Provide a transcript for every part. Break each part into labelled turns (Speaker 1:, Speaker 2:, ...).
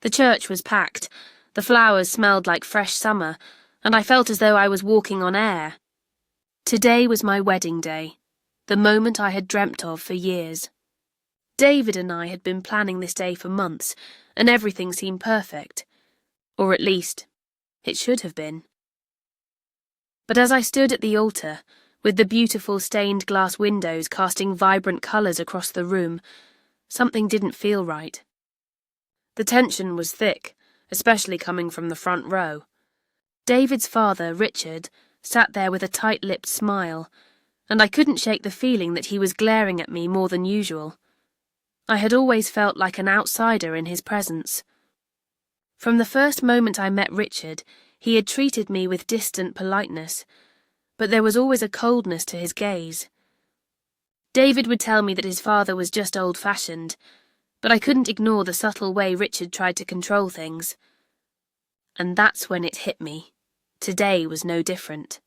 Speaker 1: The church was packed, the flowers smelled like fresh summer, and I felt as though I was walking on air. Today was my wedding day, the moment I had dreamt of for years. David and I had been planning this day for months, and everything seemed perfect. Or at least, it should have been. But as I stood at the altar, with the beautiful stained glass windows casting vibrant colours across the room, something didn't feel right. The tension was thick, especially coming from the front row. David's father, Richard, sat there with a tight-lipped smile, and I couldn't shake the feeling that he was glaring at me more than usual. I had always felt like an outsider in his presence. From the first moment I met Richard, he had treated me with distant politeness, but there was always a coldness to his gaze. David would tell me that his father was just old-fashioned, but I couldn't ignore the subtle way Richard tried to control things. And that's when it hit me. Today was no different.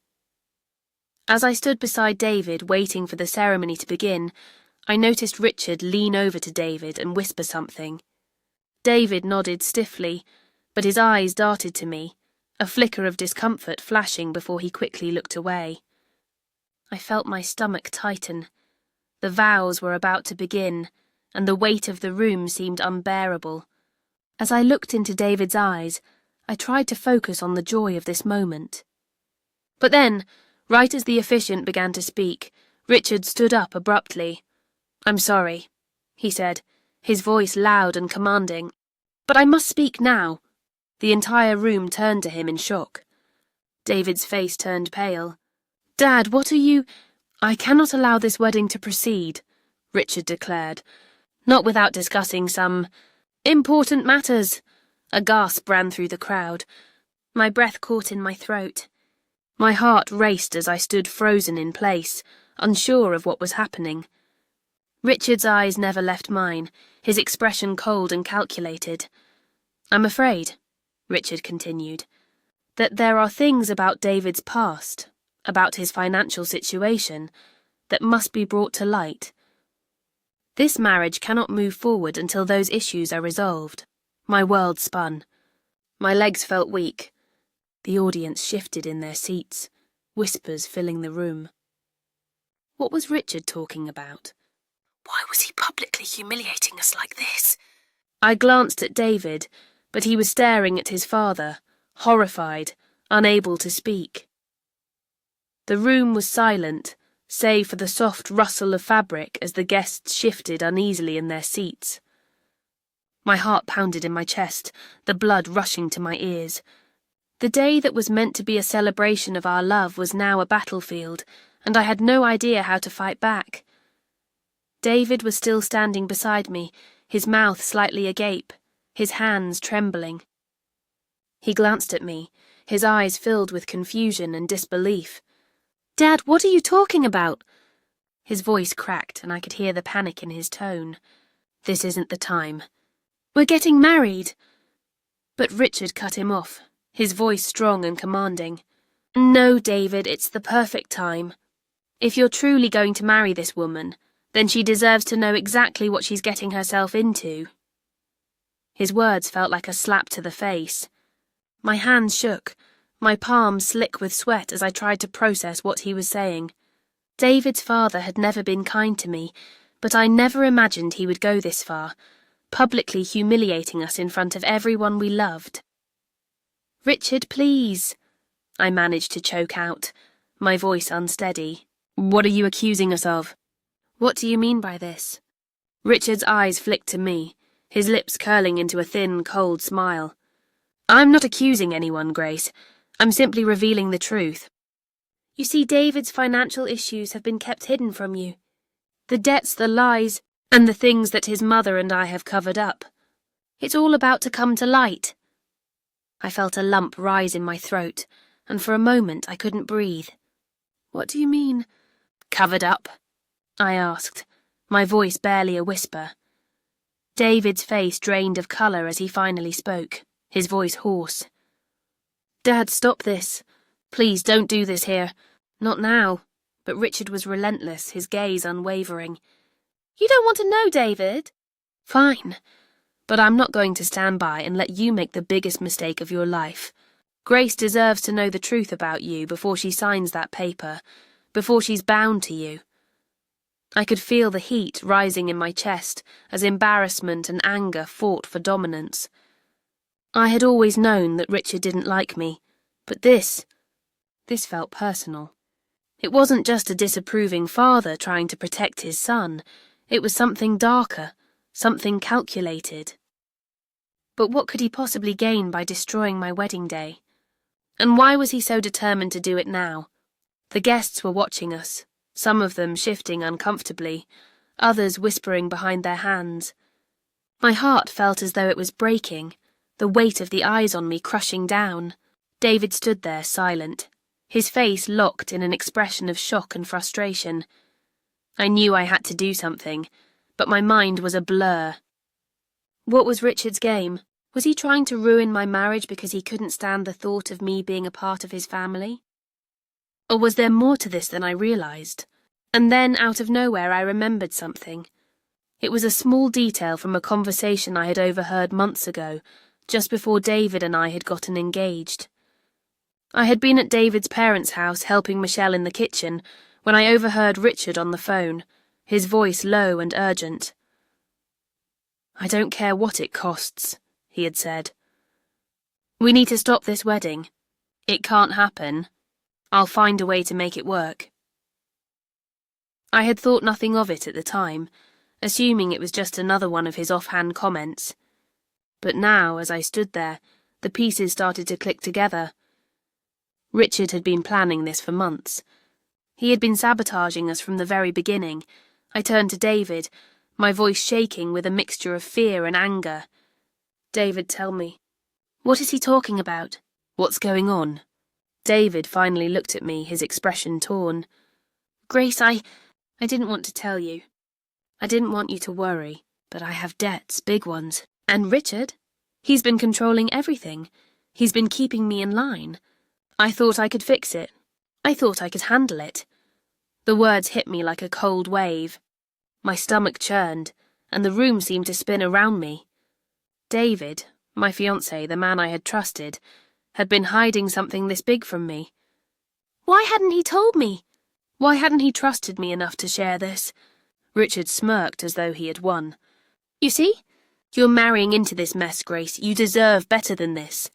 Speaker 1: As I stood beside David, waiting for the ceremony to begin, I noticed Richard lean over to David and whisper something. David nodded stiffly, but his eyes darted to me, a flicker of discomfort flashing before he quickly looked away. I felt my stomach tighten. The vows were about to begin, and the weight of the room seemed unbearable. As I looked into David's eyes, I tried to focus on the joy of this moment. But then, right as the officiant began to speak, Richard stood up abruptly. "I'm sorry," he said, his voice loud and commanding. "But I must speak now." The entire room turned to him in shock. David's face turned pale. "Dad, what are you—" "I cannot allow this wedding to proceed," Richard declared, "not without discussing some important matters." A gasp ran through the crowd. My breath caught in my throat. My heart raced as I stood frozen in place, unsure of what was happening. Richard's eyes never left mine, his expression cold and calculated. "I'm afraid," Richard continued, "that there are things about David's past, about his financial situation, that must be brought to light. This marriage cannot move forward until those issues are resolved." My world spun. My legs felt weak. The audience shifted in their seats, whispers filling the room. What was Richard talking about? Why was he publicly humiliating us like this? I glanced at David, but he was staring at his father, horrified, unable to speak. The room was silent, save for the soft rustle of fabric as the guests shifted uneasily in their seats. My heart pounded in my chest, the blood rushing to my ears. The day that was meant to be a celebration of our love was now a battlefield, and I had no idea how to fight back. David was still standing beside me, his mouth slightly agape, his hands trembling. He glanced at me, his eyes filled with confusion and disbelief. "Dad, what are you talking about?" His voice cracked, and I could hear the panic in his tone. "This isn't the time. We're getting married." But Richard cut him off, his voice strong and commanding. "No, David, it's the perfect time. If you're truly going to marry this woman, then she deserves to know exactly what she's getting herself into." His words felt like a slap to the face. My hands shook, my palms slick with sweat as I tried to process what he was saying. David's father had never been kind to me, but I never imagined he would go this far, publicly humiliating us in front of everyone we loved. "Richard, please," I managed to choke out, my voice unsteady. "What are you accusing us of?" "What do you mean by this?" Richard's eyes flicked to me, his lips curling into a thin, cold smile. "I'm not accusing anyone, Grace. I'm simply revealing the truth. You see, David's financial issues have been kept hidden from you. The debts, the lies, and the things that his mother and I have covered up. It's all about to come to light." I felt a lump rise in my throat, and for a moment I couldn't breathe. "What do you mean?" "Covered up?" I asked, my voice barely a whisper. David's face drained of colour as he finally spoke, his voice hoarse. "Dad, stop this. Please don't do this here. Not now." But Richard was relentless, his gaze unwavering. "You don't want to know, David?" "Fine. But I'm not going to stand by and let you make the biggest mistake of your life. Grace deserves to know the truth about you before she signs that paper, before she's bound to you. I could feel the heat rising in my chest as embarrassment and anger fought for dominance. I had always known that Richard didn't like me, but this felt personal. It wasn't just a disapproving father trying to protect his son. It was something darker, something calculated. But what could he possibly gain by destroying my wedding day? And why was he so determined to do it now? The guests were watching us, some of them shifting uncomfortably, others whispering behind their hands. My heart felt as though it was breaking, the weight of the eyes on me crushing down. David stood there silent, his face locked in an expression of shock and frustration. I knew I had to do something, but my mind was a blur. What was Richard's game? Was he trying to ruin my marriage because he couldn't stand the thought of me being a part of his family? Or was there more to this than I realised? And then, out of nowhere, I remembered something. It was a small detail from a conversation I had overheard months ago, just before David and I had gotten engaged. I had been at David's parents' house helping Michelle in the kitchen when I overheard Richard on the phone, his voice low and urgent. "I don't care what it costs," he had said. "We need to stop this wedding. It can't happen. I'll find a way to make it work." I had thought nothing of it at the time, assuming it was just another one of his offhand comments. But now, as I stood there, the pieces started to click together. Richard had been planning this for months. He had been sabotaging us from the very beginning. I turned to David, my voice shaking with a mixture of fear and anger. "David, tell me. What is he talking about? What's going on?" David finally looked at me, his expression torn. "Grace, I didn't want to tell you. I didn't want you to worry, but I have debts, big ones. And Richard? He's been controlling everything. He's been keeping me in line. I thought I could fix it. I thought I could handle it." The words hit me like a cold wave. My stomach churned, and the room seemed to spin around me. David, my fiancé, the man I had trusted, had been hiding something this big from me. Why hadn't he told me? Why hadn't he trusted me enough to share this? Richard smirked as though he had won. "You see? You're marrying into this mess, Grace. You deserve better than this.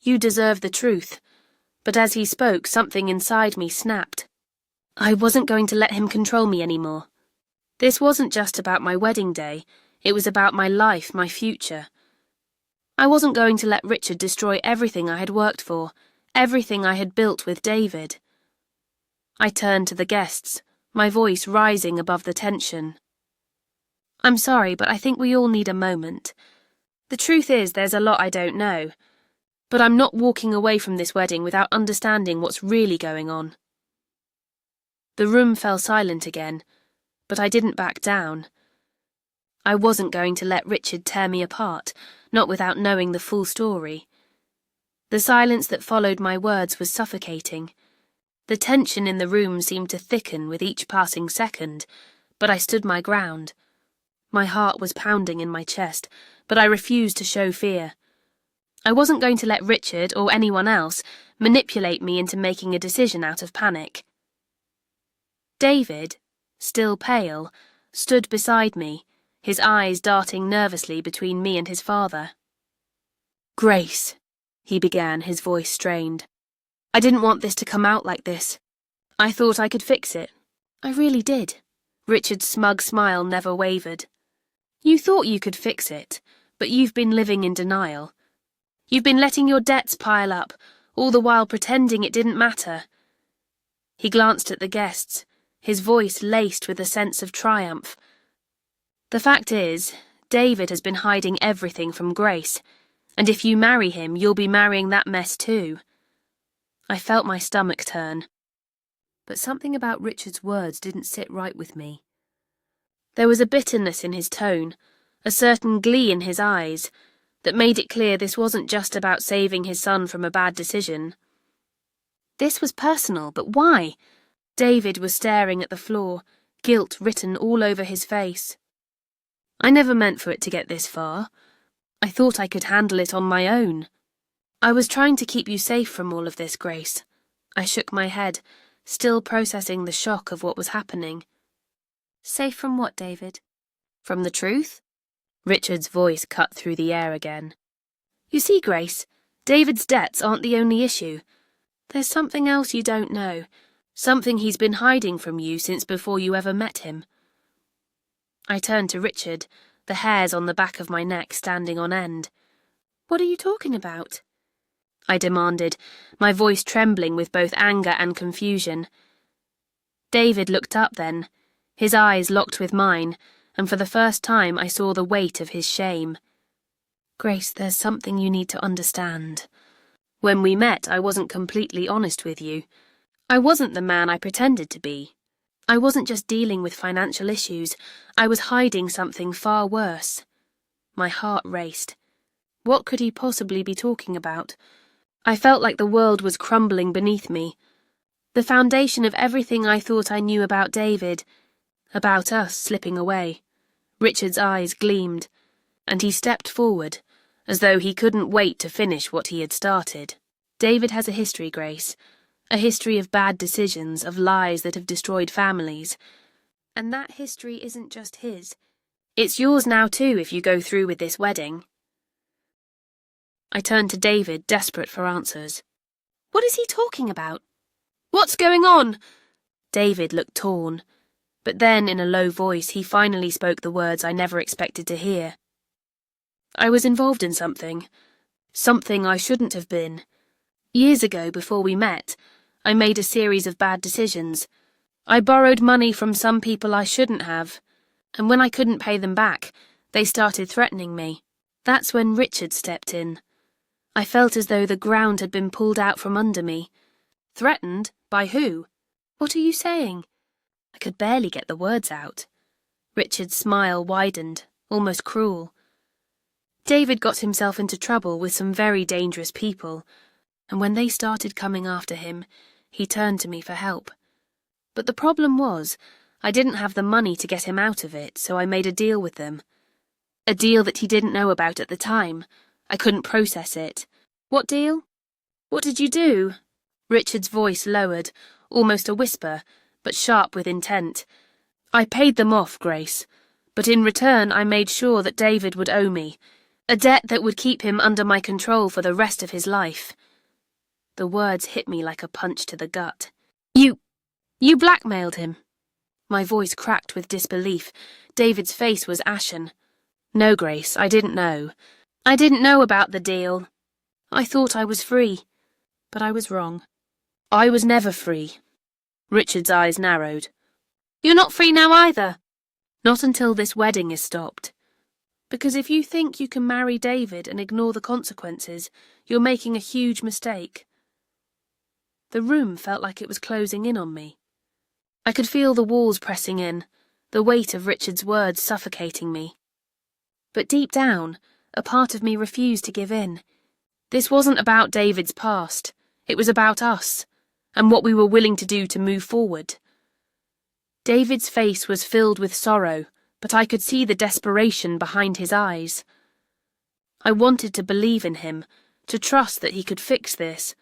Speaker 1: You deserve the truth." But as he spoke, something inside me snapped. I wasn't going to let him control me anymore. This wasn't just about my wedding day. It was about my life, my future. I wasn't going to let Richard destroy everything I had worked for, everything I had built with David. I turned to the guests, my voice rising above the tension. "I'm sorry, but I think we all need a moment. The truth is, there's a lot I don't know. But I'm not walking away from this wedding without understanding what's really going on." The room fell silent again, but I didn't back down. I wasn't going to let Richard tear me apart, not without knowing the full story. The silence that followed my words was suffocating. The tension in the room seemed to thicken with each passing second, but I stood my ground. My heart was pounding in my chest, but I refused to show fear. I wasn't going to let Richard, or anyone else, manipulate me into making a decision out of panic. David, still pale, stood beside me, his eyes darting nervously between me and his father. "Grace," he began, his voice strained. "I didn't want this to come out like this. I thought I could fix it. I really did." Richard's smug smile never wavered. "You thought you could fix it, but you've been living in denial. You've been letting your debts pile up, all the while pretending it didn't matter." He glanced at the guests, his voice laced with a sense of triumph. "The fact is, David has been hiding everything from Grace, and if you marry him, you'll be marrying that mess too." I felt my stomach turn. But something about Richard's words didn't sit right with me. There was a bitterness in his tone, a certain glee in his eyes, that made it clear this wasn't just about saving his son from a bad decision. This was personal, but why? David was staring at the floor, guilt written all over his face. "I never meant for it to get this far. I thought I could handle it on my own. I was trying to keep you safe from all of this, Grace. I shook my head, still processing the shock of what was happening. Safe from what, David? From the truth? Richard's voice cut through the air again. You see, Grace, David's debts aren't the only issue. There's something else you don't know, something he's been hiding from you since before you ever met him. I turned to Richard, the hairs on the back of my neck standing on end. What are you talking about? I demanded, my voice trembling with both anger and confusion. David looked up then, his eyes locked with mine, and for the first time I saw the weight of his shame. Grace, there's something you need to understand. When we met, I wasn't completely honest with you. I wasn't the man I pretended to be. I wasn't just dealing with financial issues, I was hiding something far worse. My heart raced. What could he possibly be talking about? I felt like the world was crumbling beneath me. The foundation of everything I thought I knew about David, about us slipping away. Richard's eyes gleamed, and he stepped forward, as though he couldn't wait to finish what he had started. David has a history, Grace. A history of bad decisions, of lies that have destroyed families. And that history isn't just his. It's yours now too if you go through with this wedding. I turned to David, desperate for answers. What is he talking about? What's going on? David looked torn, but then in a low voice he finally spoke the words I never expected to hear. I was involved in something I shouldn't have been. Years ago, before we met, I made a series of bad decisions. I borrowed money from some people I shouldn't have, and when I couldn't pay them back, they started threatening me. That's when Richard stepped in. I felt as though the ground had been pulled out from under me. Threatened? By who? What are you saying? I could barely get the words out. Richard's smile widened, almost cruel. David got himself into trouble with some very dangerous people, and when they started coming after him, he turned to me for help. But the problem was, I didn't have the money to get him out of it, so I made a deal with them. A deal that he didn't know about at the time. I couldn't process it. What deal? What did you do? Richard's voice lowered, almost a whisper, but sharp with intent. I paid them off, Grace, but in return I made sure that David would owe me, a debt that would keep him under my control for the rest of his life. The words hit me like a punch to the gut. You blackmailed him. My voice cracked with disbelief. David's face was ashen. No, Grace, I didn't know. I didn't know about the deal. I thought I was free, but I was wrong. I was never free. Richard's eyes narrowed. You're not free now either. Not until this wedding is stopped. Because if you think you can marry David and ignore the consequences, you're making a huge mistake. The room felt like it was closing in on me. I could feel the walls pressing in, the weight of Richard's words suffocating me. But deep down, a part of me refused to give in. This wasn't about David's past. It was about us, and what we were willing to do to move forward. David's face was filled with sorrow, but I could see the desperation behind his eyes. I wanted to believe in him, to trust that he could fix this,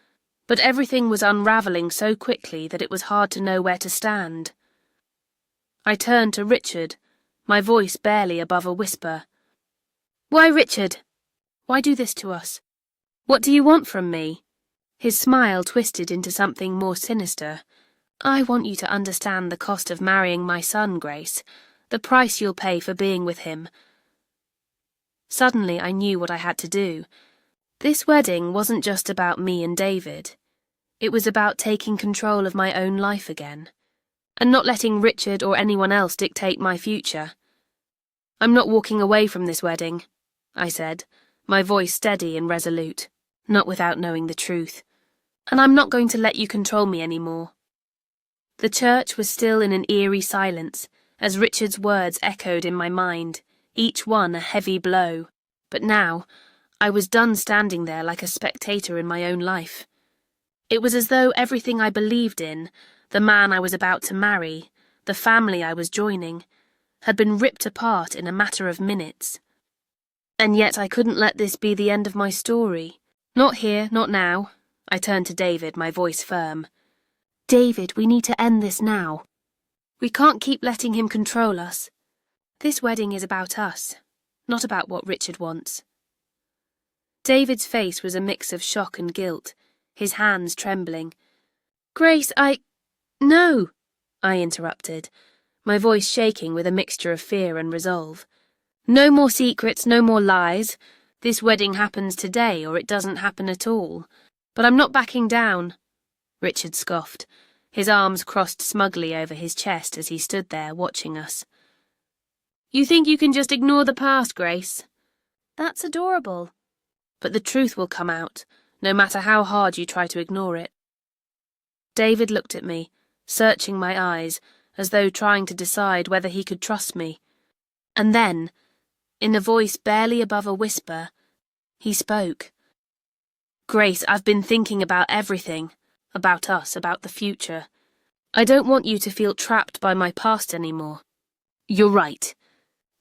Speaker 1: but everything was unravelling so quickly that it was hard to know where to stand. I turned to Richard, my voice barely above a whisper. Why, Richard? Why do this to us? What do you want from me? His smile twisted into something more sinister. I want you to understand the cost of marrying my son, Grace, the price you'll pay for being with him. Suddenly I knew what I had to do. This wedding wasn't just about me and David. It was about taking control of my own life again, and not letting Richard or anyone else dictate my future. I'm not walking away from this wedding, I said, my voice steady and resolute, not without knowing the truth. And I'm not going to let you control me anymore. The church was still in an eerie silence, as Richard's words echoed in my mind, each one a heavy blow. But now, I was done standing there like a spectator in my own life. It was as though everything I believed in, the man I was about to marry, the family I was joining, had been ripped apart in a matter of minutes. And yet I couldn't let this be the end of my story. Not here, not now. I turned to David, my voice firm. David, we need to end this now. We can't keep letting him control us. This wedding is about us, not about what Richard wants. David's face was a mix of shock and guilt, his hands trembling. Grace, No, I interrupted, my voice shaking with a mixture of fear and resolve. No more secrets, no more lies. This wedding happens today or it doesn't happen at all. But I'm not backing down. Richard scoffed, his arms crossed smugly over his chest as he stood there watching us. You think you can just ignore the past, Grace? That's adorable. But the truth will come out, no matter how hard you try to ignore it. David looked at me, searching my eyes, as though trying to decide whether he could trust me. And then, in a voice barely above a whisper, he spoke. Grace, I've been thinking about everything, about us, about the future. I don't want you to feel trapped by my past anymore. You're right.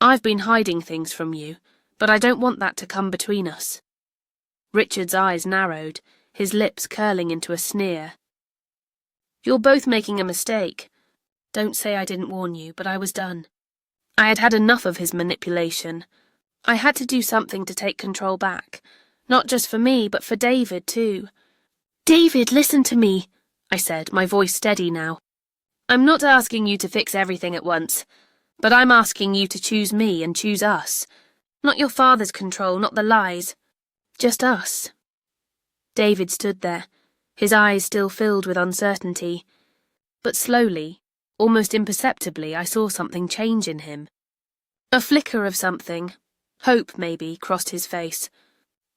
Speaker 1: I've been hiding things from you, but I don't want that to come between us. Richard's eyes narrowed, his lips curling into a sneer. You're both making a mistake. Don't say I didn't warn you, but I was done. I had had enough of his manipulation. I had to do something to take control back. Not just for me, but for David, too. David, listen to me, I said, my voice steady now. I'm not asking you to fix everything at once, but I'm asking you to choose me and choose us. Not your father's control, not the lies. Just us. David stood there, his eyes still filled with uncertainty. But slowly, almost imperceptibly, I saw something change in him. A flicker of something, hope maybe, crossed his face.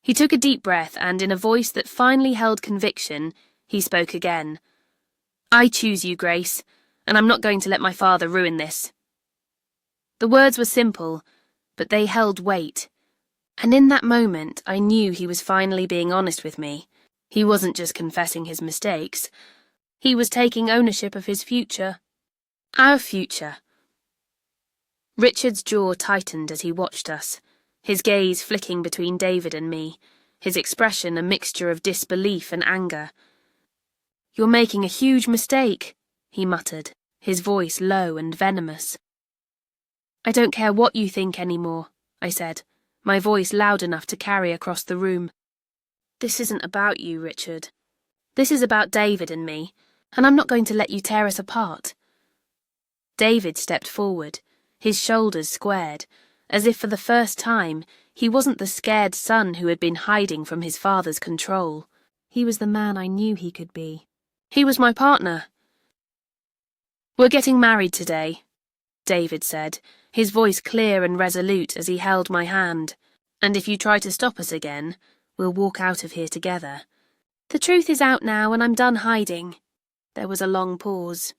Speaker 1: He took a deep breath and, in a voice that finally held conviction, he spoke again. I choose you, Grace, and I'm not going to let my father ruin this. The words were simple, but they held weight. And in that moment, I knew he was finally being honest with me. He wasn't just confessing his mistakes. He was taking ownership of his future. Our future. Richard's jaw tightened as he watched us, his gaze flicking between David and me, his expression a mixture of disbelief and anger. You're making a huge mistake, he muttered, his voice low and venomous. I don't care what you think anymore, I said, my voice loud enough to carry across the room. This isn't about you, Richard. This is about David and me, and I'm not going to let you tear us apart. David stepped forward, his shoulders squared, as if for the first time he wasn't the scared son who had been hiding from his father's control. He was the man I knew he could be. He was my partner. We're getting married today, David said, his voice clear and resolute as he held my hand. And if you try to stop us again, we'll walk out of here together. The truth is out now and I'm done hiding. There was a long pause.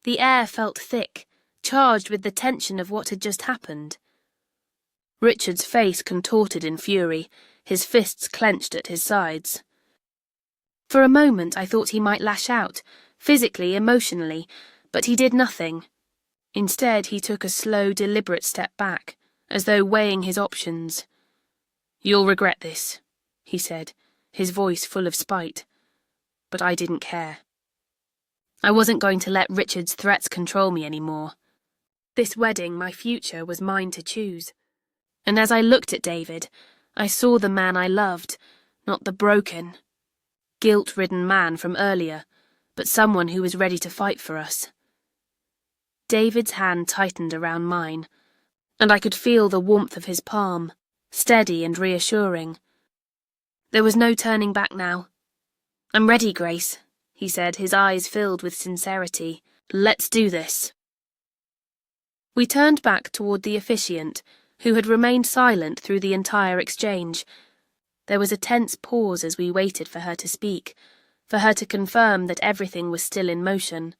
Speaker 1: The air felt thick, charged with the tension of what had just happened. Richard's face contorted in fury, his fists clenched at his sides. For a moment I thought he might lash out, physically, emotionally, but he did nothing. Instead, he took a slow, deliberate step back, as though weighing his options. You'll regret this, he said, his voice full of spite. But I didn't care. I wasn't going to let Richard's threats control me anymore. This wedding, my future, was mine to choose. And as I looked at David, I saw the man I loved, not the broken, guilt-ridden man from earlier, but someone who was ready to fight for us. David's hand tightened around mine, and I could feel the warmth of his palm, steady and reassuring. There was no turning back now. I'm ready, Grace, he said, his eyes filled with sincerity. Let's do this. We turned back toward the officiant, who had remained silent through the entire exchange. There was a tense pause as we waited for her to speak, for her to confirm that everything was still in motion.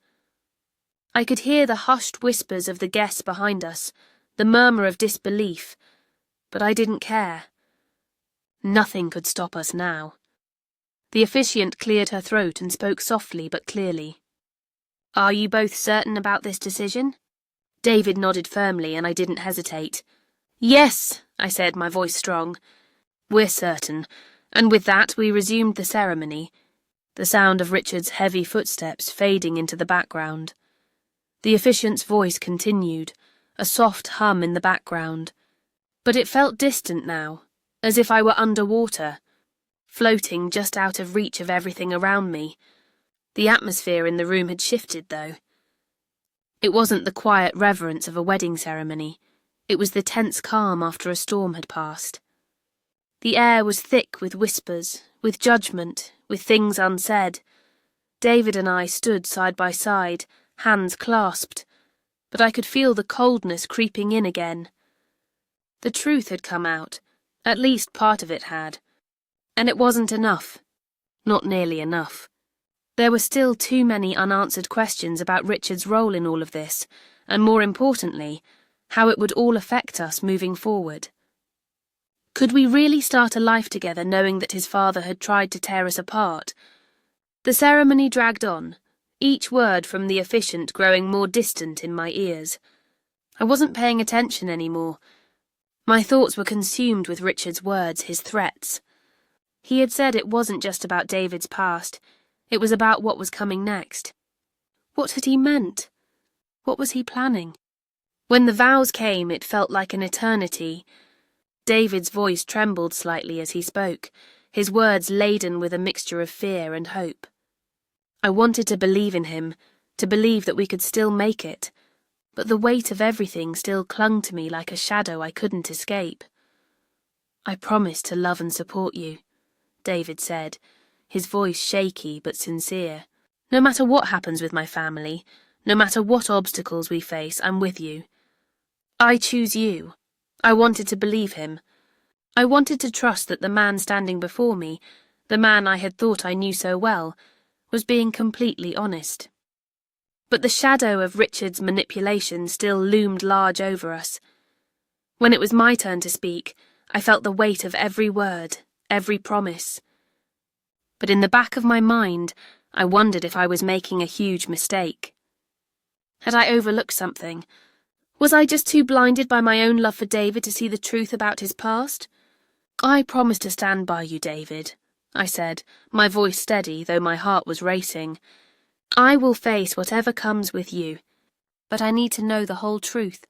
Speaker 1: I could hear the hushed whispers of the guests behind us, the murmur of disbelief, but I didn't care. Nothing could stop us now. The officiant cleared her throat and spoke softly but clearly. Are you both certain about this decision? David nodded firmly, and I didn't hesitate. Yes, I said, my voice strong. We're certain. And with that we resumed the ceremony, the sound of Richard's heavy footsteps fading into the background. The officiant's voice continued, a soft hum in the background. But it felt distant now, as if I were underwater, floating just out of reach of everything around me. The atmosphere in the room had shifted, though. It wasn't the quiet reverence of a wedding ceremony. It was the tense calm after a storm had passed. The air was thick with whispers, with judgment, with things unsaid. David and I stood side by side, hands clasped, but I could feel the coldness creeping in again. The truth had come out, at least part of it had, and it wasn't enough. Not nearly enough. There were still too many unanswered questions about Richard's role in all of this, and more importantly, how it would all affect us moving forward. Could we really start a life together knowing that his father had tried to tear us apart? The ceremony dragged on, each word from the officiant growing more distant in my ears. I wasn't paying attention anymore. My thoughts were consumed with Richard's words, his threats. He had said it wasn't just about David's past, it was about what was coming next. What had he meant? What was he planning? When the vows came, it felt like an eternity. David's voice trembled slightly as he spoke, his words laden with a mixture of fear and hope. I wanted to believe in him, to believe that we could still make it, but the weight of everything still clung to me like a shadow I couldn't escape. I promise to love and support you, David said, his voice shaky but sincere. No matter what happens with my family, no matter what obstacles we face, I'm with you. I choose you. I wanted to believe him. I wanted to trust that the man standing before me, the man I had thought I knew so well, was being completely honest. But the shadow of Richard's manipulation still loomed large over us. When it was my turn to speak, I felt the weight of every word, every promise. But in the back of my mind, I wondered if I was making a huge mistake. Had I overlooked something? Was I just too blinded by my own love for David to see the truth about his past? I promise to stand by you, David, I said, my voice steady, though my heart was racing. I will face whatever comes with you, but I need to know the whole truth.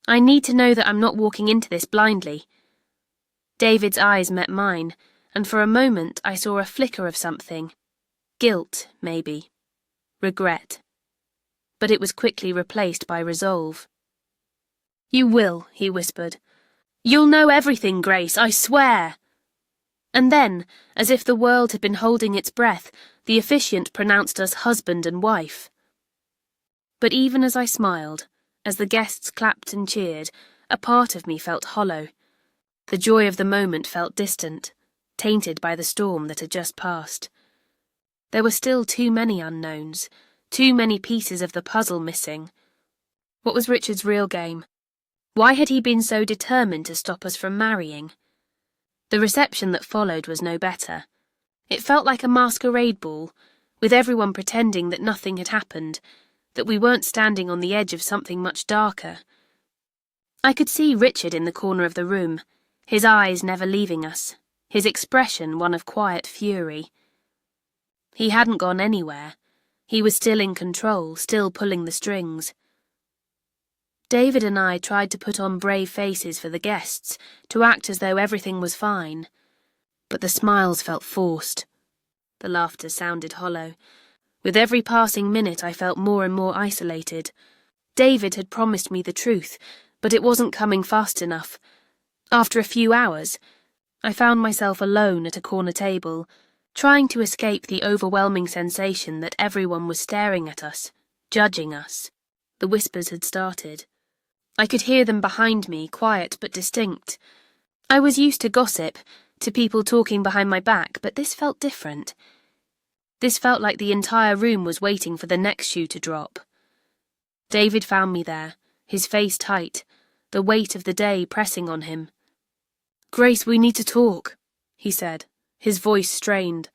Speaker 1: I need to know that I'm not walking into this blindly. David's eyes met mine, and for a moment I saw a flicker of something. Guilt, maybe. Regret. But it was quickly replaced by resolve. You will, he whispered. You'll know everything, Grace, I swear. And then, as if the world had been holding its breath, the officiant pronounced us husband and wife. But even as I smiled, as the guests clapped and cheered, a part of me felt hollow. The joy of the moment felt distant, tainted by the storm that had just passed. There were still too many unknowns, too many pieces of the puzzle missing. What was Richard's real game? Why had he been so determined to stop us from marrying? The reception that followed was no better. It felt like a masquerade ball, with everyone pretending that nothing had happened, that we weren't standing on the edge of something much darker. I could see Richard in the corner of the room, his eyes never leaving us, his expression one of quiet fury. He hadn't gone anywhere. He was still in control, still pulling the strings. David and I tried to put on brave faces for the guests, to act as though everything was fine. But the smiles felt forced. The laughter sounded hollow. With every passing minute I felt more and more isolated. David had promised me the truth, but it wasn't coming fast enough. After a few hours, I found myself alone at a corner table, trying to escape the overwhelming sensation that everyone was staring at us, judging us. The whispers had started. I could hear them behind me, quiet but distinct. I was used to gossip, to people talking behind my back, but this felt different. This felt like the entire room was waiting for the next shoe to drop. David found me there, his face tight, the weight of the day pressing on him. "Grace, we need to talk," he said, his voice strained.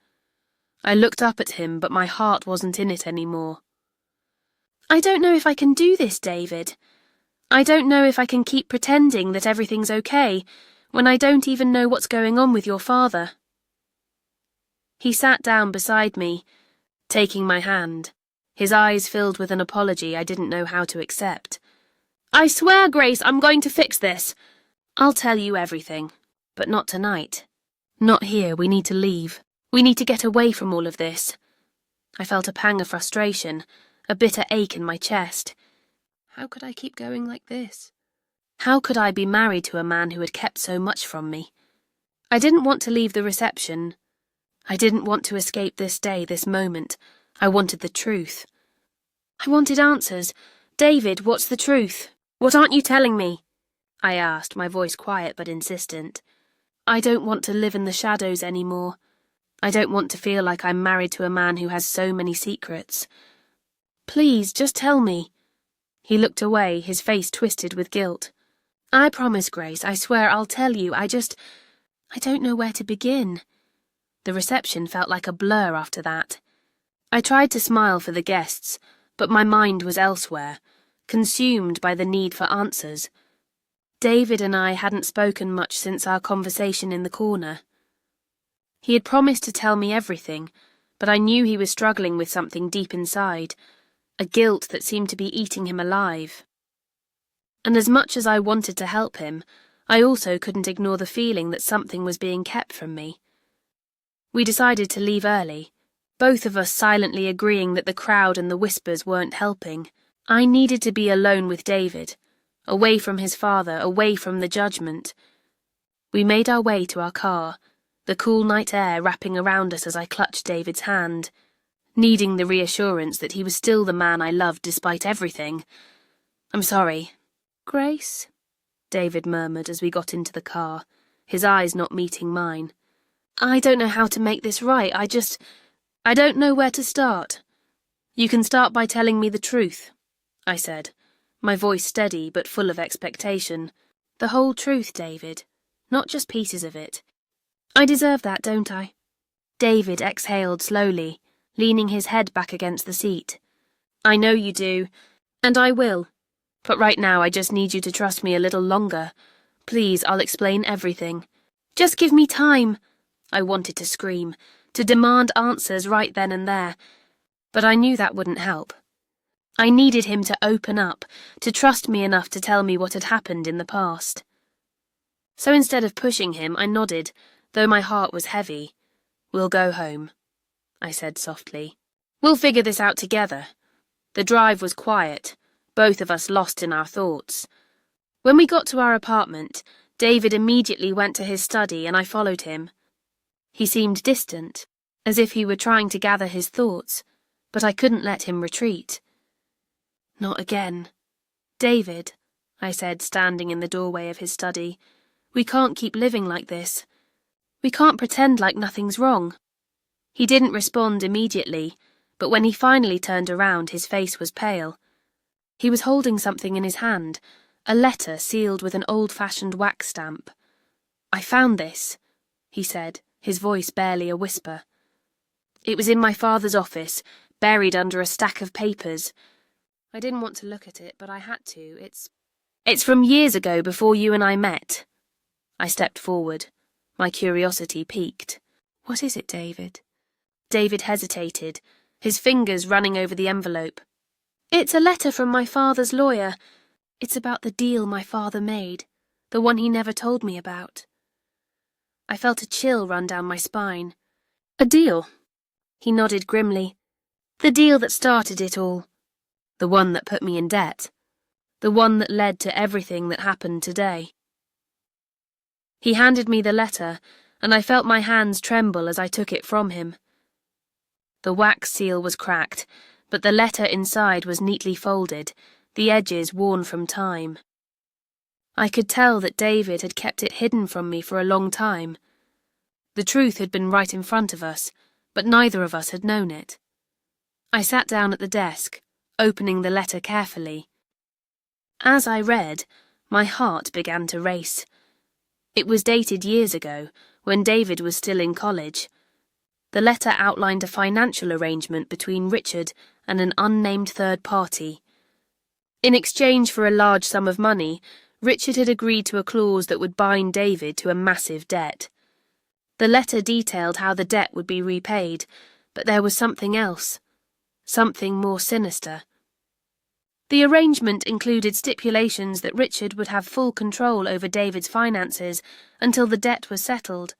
Speaker 1: I looked up at him, but my heart wasn't in it anymore. "I don't know if I can do this, David. I don't know if I can keep pretending that everything's okay when I don't even know what's going on with your father. He sat down beside me, taking my hand, his eyes filled with an apology I didn't know how to accept. I swear, Grace, I'm going to fix this. I'll tell you everything, but not tonight. Not here, we need to leave. We need to get away from all of this. I felt a pang of frustration, a bitter ache in my chest. How could I keep going like this? How could I be married to a man who had kept so much from me? I didn't want to leave the reception. I didn't want to escape this day, this moment. I wanted the truth. I wanted answers. David, what's the truth? What aren't you telling me? I asked, my voice quiet but insistent. I don't want to live in the shadows anymore. I don't want to feel like I'm married to a man who has so many secrets. Please, just tell me. He looked away, his face twisted with guilt. I promise, Grace, I swear I'll tell you. I don't know where to begin. The reception felt like a blur after that. I tried to smile for the guests, but my mind was elsewhere, consumed by the need for answers. David and I hadn't spoken much since our conversation in the corner. He had promised to tell me everything, but I knew he was struggling with something deep inside, a guilt that seemed to be eating him alive. And as much as I wanted to help him, I also couldn't ignore the feeling that something was being kept from me. We decided to leave early, both of us silently agreeing that the crowd and the whispers weren't helping. I needed to be alone with David, away from his father, away from the judgment. We made our way to our car, the cool night air wrapping around us as I clutched David's hand, needing the reassurance that he was still the man I loved despite everything. I'm sorry. Grace? David murmured as we got into the car, his eyes not meeting mine. I don't know how to make this right. I don't know where to start. You can start by telling me the truth, I said, my voice steady but full of expectation. The whole truth, David, not just pieces of it. I deserve that, don't I? David exhaled slowly, leaning his head back against the seat. I know you do, and I will. But right now I just need you to trust me a little longer. Please, I'll explain everything. Just give me time. I wanted to scream, to demand answers right then and there, but I knew that wouldn't help. I needed him to open up, to trust me enough to tell me what had happened in the past. So instead of pushing him, I nodded, though my heart was heavy. We'll go home, I said softly. We'll figure this out together. The drive was quiet, both of us lost in our thoughts. When we got to our apartment, David immediately went to his study and I followed him. He seemed distant, as if he were trying to gather his thoughts, but I couldn't let him retreat. Not again. David, I said, standing in the doorway of his study, we can't keep living like this. We can't pretend like nothing's wrong. He didn't respond immediately, but when he finally turned around, his face was pale. He was holding something in his hand, a letter sealed with an old-fashioned wax stamp. I found this, he said, his voice barely a whisper. It was in my father's office, buried under a stack of papers. I didn't want to look at it, but I had to. It's from years ago, before you and I met. I stepped forward. My curiosity piqued. What is it, David? David hesitated, his fingers running over the envelope. It's a letter from my father's lawyer. It's about the deal my father made, the one he never told me about. I felt a chill run down my spine. A deal? He nodded grimly. The deal that started it all. The one that put me in debt. The one that led to everything that happened today. He handed me the letter, and I felt my hands tremble as I took it from him. The wax seal was cracked, but the letter inside was neatly folded, the edges worn from time. I could tell that David had kept it hidden from me for a long time. The truth had been right in front of us, but neither of us had known it. I sat down at the desk, opening the letter carefully. As I read, my heart began to race. It was dated years ago, when David was still in college. The letter outlined a financial arrangement between Richard and an unnamed third party. In exchange for a large sum of money, Richard had agreed to a clause that would bind David to a massive debt. The letter detailed how the debt would be repaid, but there was something else, something more sinister. The arrangement included stipulations that Richard would have full control over David's finances until the debt was settled.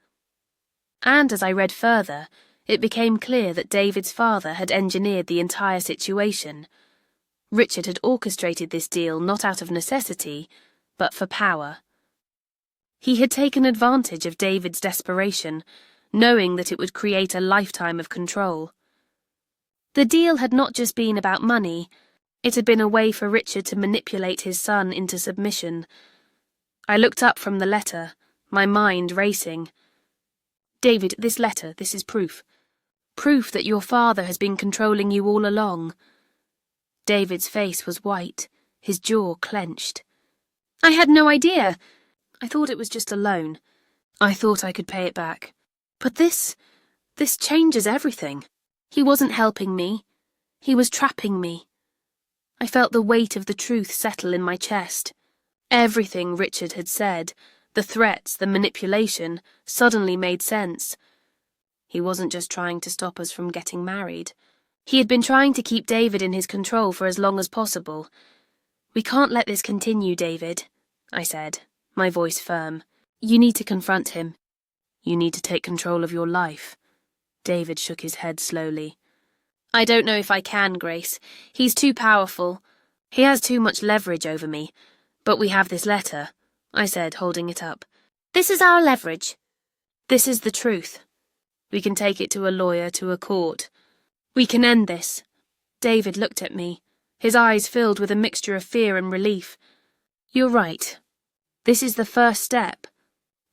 Speaker 1: And as I read further, it became clear that David's father had engineered the entire situation. Richard had orchestrated this deal not out of necessity, but for power. He had taken advantage of David's desperation, knowing that it would create a lifetime of control. The deal had not just been about money, it had been a way for Richard to manipulate his son into submission. I looked up from the letter, my mind racing. David, this letter, this is proof. Proof that your father has been controlling you all along. David's face was white, his jaw clenched. I had no idea. I thought it was just a loan. I thought I could pay it back. But this changes everything. He wasn't helping me. He was trapping me. I felt the weight of the truth settle in my chest. Everything Richard had said, the threats, the manipulation, suddenly made sense. He wasn't just trying to stop us from getting married. He had been trying to keep David in his control for as long as possible. We can't let this continue, David, I said, my voice firm. You need to confront him. You need to take control of your life. David shook his head slowly. I don't know if I can, Grace. He's too powerful. He has too much leverage over me. But we have this letter, I said, holding it up. This is our leverage. This is the truth. We can take it to a lawyer, to a court. We can end this. David looked at me, his eyes filled with a mixture of fear and relief. You're right. This is the first step.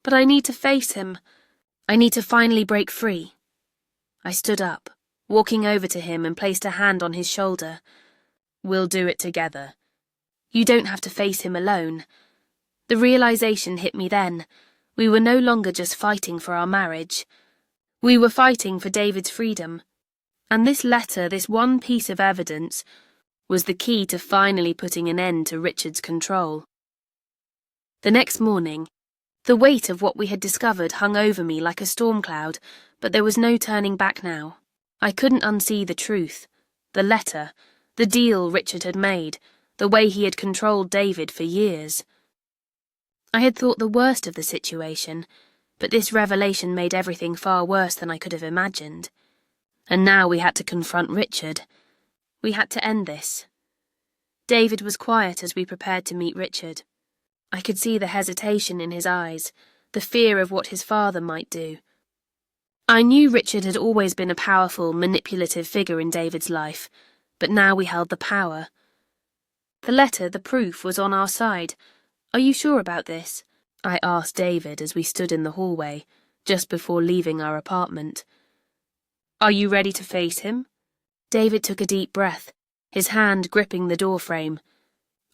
Speaker 1: But I need to face him. I need to finally break free. I stood up, walking over to him and placed a hand on his shoulder. We'll do it together. You don't have to face him alone. The realization hit me then. We were no longer just fighting for our marriage. We were fighting for David's freedom. And this letter, this one piece of evidence, was the key to finally putting an end to Richard's control. The next morning, the weight of what we had discovered hung over me like a storm cloud, but there was no turning back now. I couldn't unsee the truth, the letter, the deal Richard had made, the way he had controlled David for years. I had thought the worst of the situation, but this revelation made everything far worse than I could have imagined. And now we had to confront Richard. We had to end this. David was quiet as we prepared to meet Richard. I could see the hesitation in his eyes, the fear of what his father might do. I knew Richard had always been a powerful, manipulative figure in David's life, but now we held the power. The letter, the proof, was on our side. Are you sure about this? I asked David as we stood in the hallway, just before leaving our apartment. Are you ready to face him? David took a deep breath, his hand gripping the doorframe.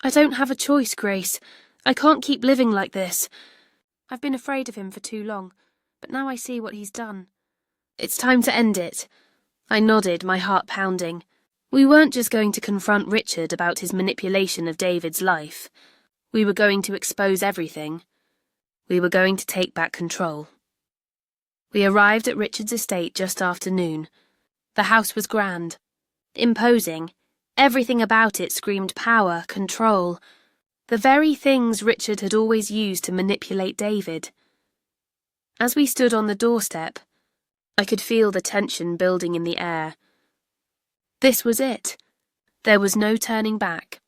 Speaker 1: I don't have a choice, Grace. I can't keep living like this. I've been afraid of him for too long, but now I see what he's done. It's time to end it. I nodded, my heart pounding. We weren't just going to confront Richard about his manipulation of David's life. We were going to expose everything. We were going to take back control. We arrived at Richard's estate just after noon. The house was grand, imposing. Everything about it screamed power, control. The very things Richard had always used to manipulate David. As we stood on the doorstep, I could feel the tension building in the air. This was it. There was no turning back.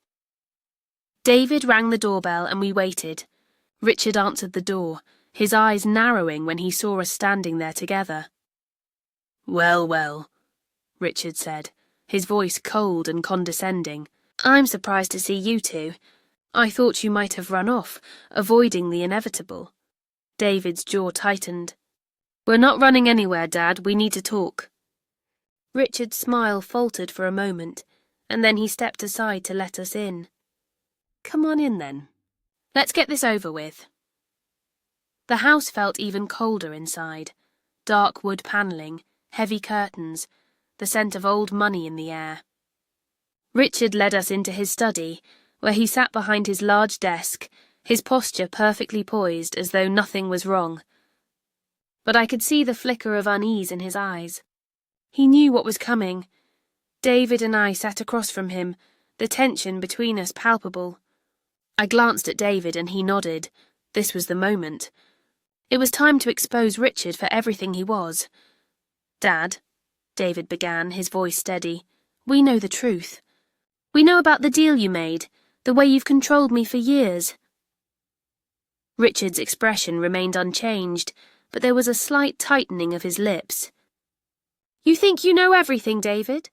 Speaker 1: David rang the doorbell and we waited. Richard answered the door, his eyes narrowing when he saw us standing there together. Well, well, Richard said, his voice cold and condescending. I'm surprised to see you two. I thought you might have run off, avoiding the inevitable. David's jaw tightened. We're not running anywhere, Dad. We need to talk. Richard's smile faltered for a moment, and then he stepped aside to let us in. Come on in, then. Let's get this over with. The house felt even colder inside. Dark wood panelling, heavy curtains, the scent of old money in the air. Richard led us into his study, where he sat behind his large desk, his posture perfectly poised as though nothing was wrong. But I could see the flicker of unease in his eyes. He knew what was coming. David and I sat across from him, the tension between us palpable. I glanced at David and he nodded. This was the moment. It was time to expose Richard for everything he was. "Dad," David began, his voice steady, "we know the truth. We know about the deal you made, the way you've controlled me for years." Richard's expression remained unchanged, but there was a slight tightening of his lips. "You think you know everything, David?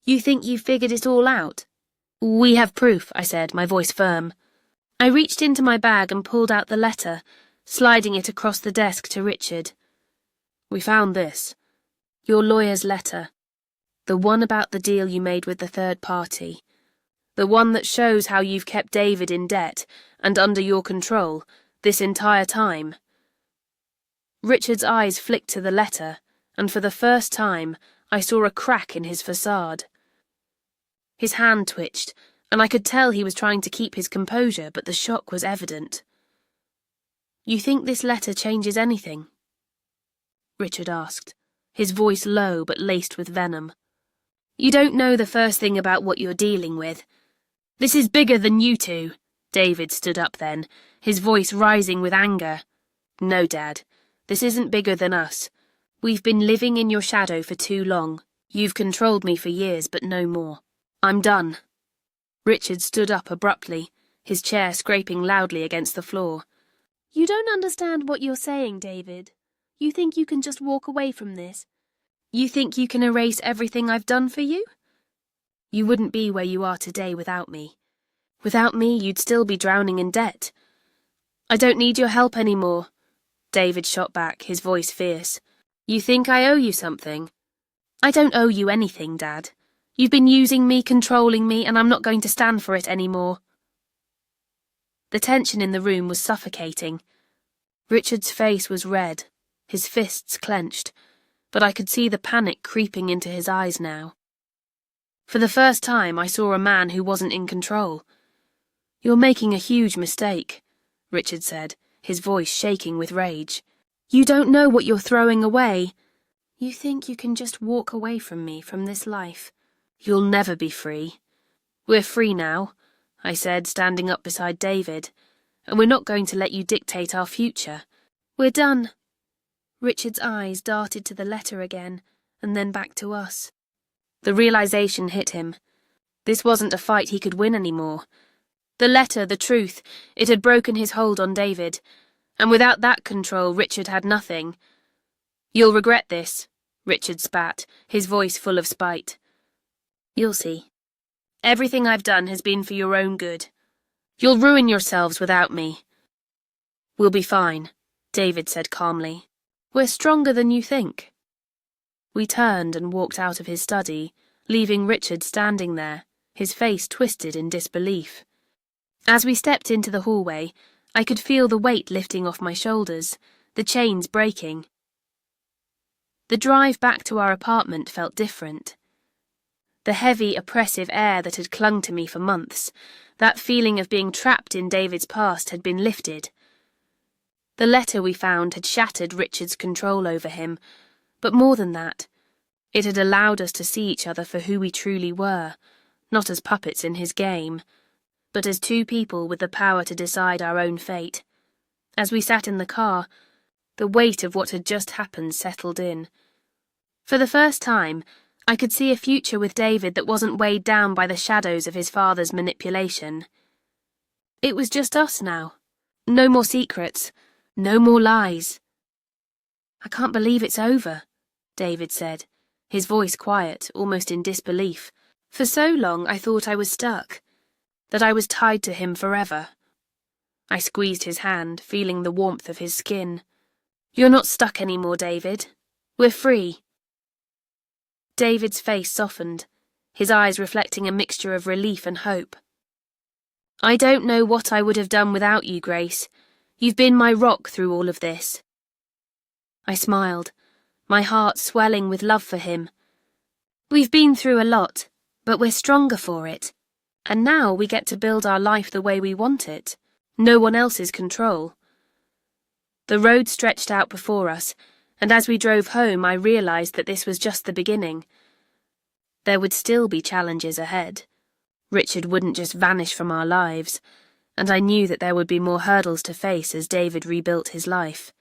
Speaker 1: You think you've figured it all out?" "We have proof," I said, my voice firm. I reached into my bag and pulled out the letter, sliding it across the desk to Richard. "We found this. Your lawyer's letter. The one about the deal you made with the third party. The one that shows how you've kept David in debt and under your control this entire time." Richard's eyes flicked to the letter, and for the first time I saw a crack in his facade. His hand twitched, and I could tell he was trying to keep his composure, but the shock was evident. "You think this letter changes anything?" Richard asked, his voice low but laced with venom. "You don't know the first thing about what you're dealing with. This is bigger than you two." David stood up then, his voice rising with anger. "No, Dad, this isn't bigger than us. We've been living in your shadow for too long. You've controlled me for years, but no more. I'm done." Richard stood up abruptly, his chair scraping loudly against the floor. "You don't understand what you're saying, David. You think you can just walk away from this? You think you can erase everything I've done for you? You wouldn't be where you are today without me. Without me, you'd still be drowning in debt." "I don't need your help anymore," David shot back, his voice fierce. "You think I owe you something? I don't owe you anything, Dad. You've been using me, controlling me, and I'm not going to stand for it anymore." The tension in the room was suffocating. Richard's face was red, his fists clenched, but I could see the panic creeping into his eyes now. For the first time, I saw a man who wasn't in control. "You're making a huge mistake," Richard said, his voice shaking with rage. "You don't know what you're throwing away. You think you can just walk away from me, from this life. You'll never be free." "We're free now," I said, standing up beside David, "and we're not going to let you dictate our future. We're done." Richard's eyes darted to the letter again, and then back to us. The realization hit him. This wasn't a fight he could win anymore. The letter, the truth, it had broken his hold on David, and without that control, Richard had nothing. "You'll regret this," Richard spat, his voice full of spite. "You'll see. Everything I've done has been for your own good. You'll ruin yourselves without me." "We'll be fine," David said calmly. "We're stronger than you think." We turned and walked out of his study, leaving Richard standing there, his face twisted in disbelief. As we stepped into the hallway, I could feel the weight lifting off my shoulders, the chains breaking. The drive back to our apartment felt different. The heavy, oppressive air that had clung to me for months, that feeling of being trapped in David's past, had been lifted. The letter we found had shattered Richard's control over him, but more than that, it had allowed us to see each other for who we truly were, not as puppets in his game, but as two people with the power to decide our own fate. As we sat in the car, the weight of what had just happened settled in. For the first time, I could see a future with David that wasn't weighed down by the shadows of his father's manipulation. It was just us now. No more secrets. No more lies. "I can't believe it's over," David said, his voice quiet, almost in disbelief. "For so long I thought I was stuck, that I was tied to him forever." I squeezed his hand, feeling the warmth of his skin. "You're not stuck anymore, David. We're free." David's face softened, his eyes reflecting a mixture of relief and hope. "I don't know what I would have done without you, Grace. You've been my rock through all of this." I smiled, my heart swelling with love for him. "We've been through a lot, but we're stronger for it. And now we get to build our life the way we want it. No one else's control. The road stretched out before us, and as we drove home I realised that this was just the beginning. There would still be challenges ahead. Richard wouldn't just vanish from our lives, and I knew that there would be more hurdles to face as David rebuilt his life.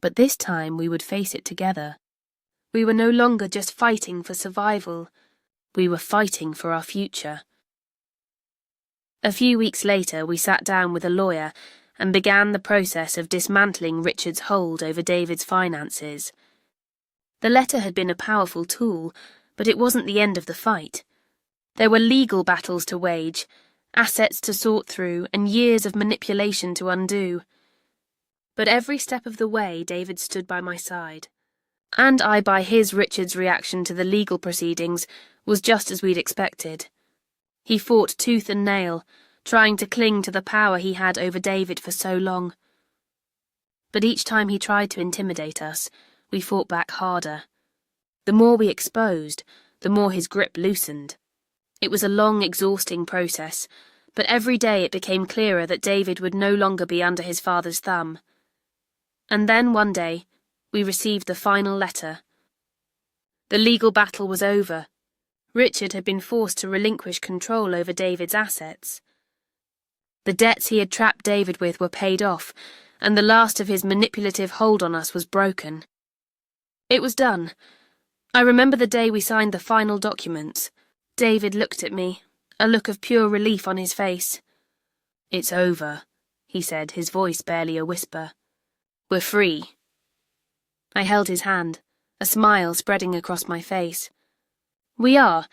Speaker 1: But this time we would face it together. We were no longer just fighting for survival. We were fighting for our future. A few weeks later, we sat down with a lawyer and began the process of dismantling Richard's hold over David's finances. The letter had been a powerful tool, but it wasn't the end of the fight. There were legal battles to wage, assets to sort through, and years of manipulation to undo. But every step of the way, David stood by my side. And I by his, Richard's reaction to the legal proceedings was just as we'd expected. He fought tooth and nail, trying to cling to the power he had over David for so long. But each time he tried to intimidate us, we fought back harder. The more we exposed, the more his grip loosened. It was a long, exhausting process, but every day it became clearer that David would no longer be under his father's thumb. And then one day, we received the final letter. The legal battle was over. Richard had been forced to relinquish control over David's assets. The debts he had trapped David with were paid off, and the last of his manipulative hold on us was broken. It was done. I remember the day we signed the final documents. David looked at me, a look of pure relief on his face. "It's over," he said, his voice barely a whisper. "We're free." I held his hand, a smile spreading across my face. "We are,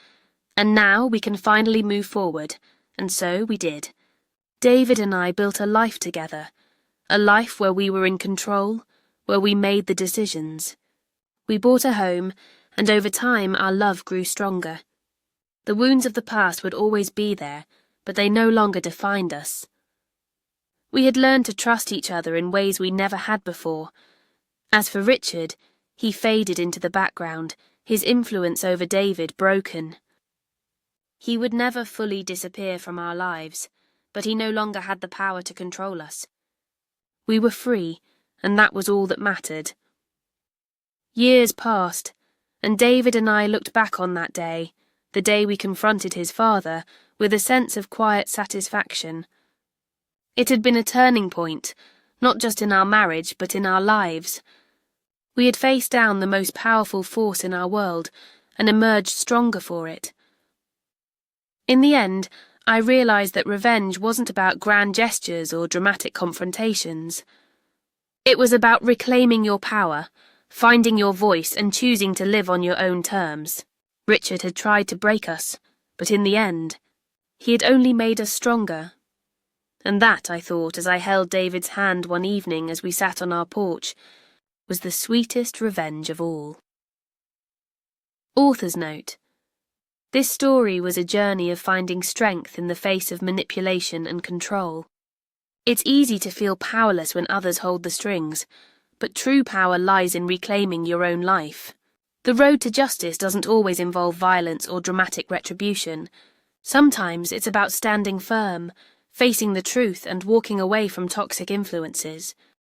Speaker 1: and now we can finally move forward," and so we did. David and I built a life together, a life where we were in control, where we made the decisions. We bought a home, and over time our love grew stronger. The wounds of the past would always be there, but they no longer defined us. We had learned to trust each other in ways we never had before. As for Richard, he faded into the background, his influence over David broken. He would never fully disappear from our lives, but he no longer had the power to control us. We were free, and that was all that mattered. Years passed, and David and I looked back on that day, the day we confronted his father, with a sense of quiet satisfaction. It had been a turning point, not just in our marriage, but in our lives. We had faced down the most powerful force in our world, and emerged stronger for it. In the end, I realised that revenge wasn't about grand gestures or dramatic confrontations. It was about reclaiming your power, finding your voice and choosing to live on your own terms. Richard had tried to break us, but in the end, he had only made us stronger. And that, I thought, as I held David's hand one evening as we sat on our porch, was the sweetest revenge of all. Author's note. This story was a journey of finding strength in the face of manipulation and control. It's easy to feel powerless when others hold the strings, but true power lies in reclaiming your own life. The road to justice doesn't always involve violence or dramatic retribution. Sometimes it's about standing firm, facing the truth and walking away from toxic influences.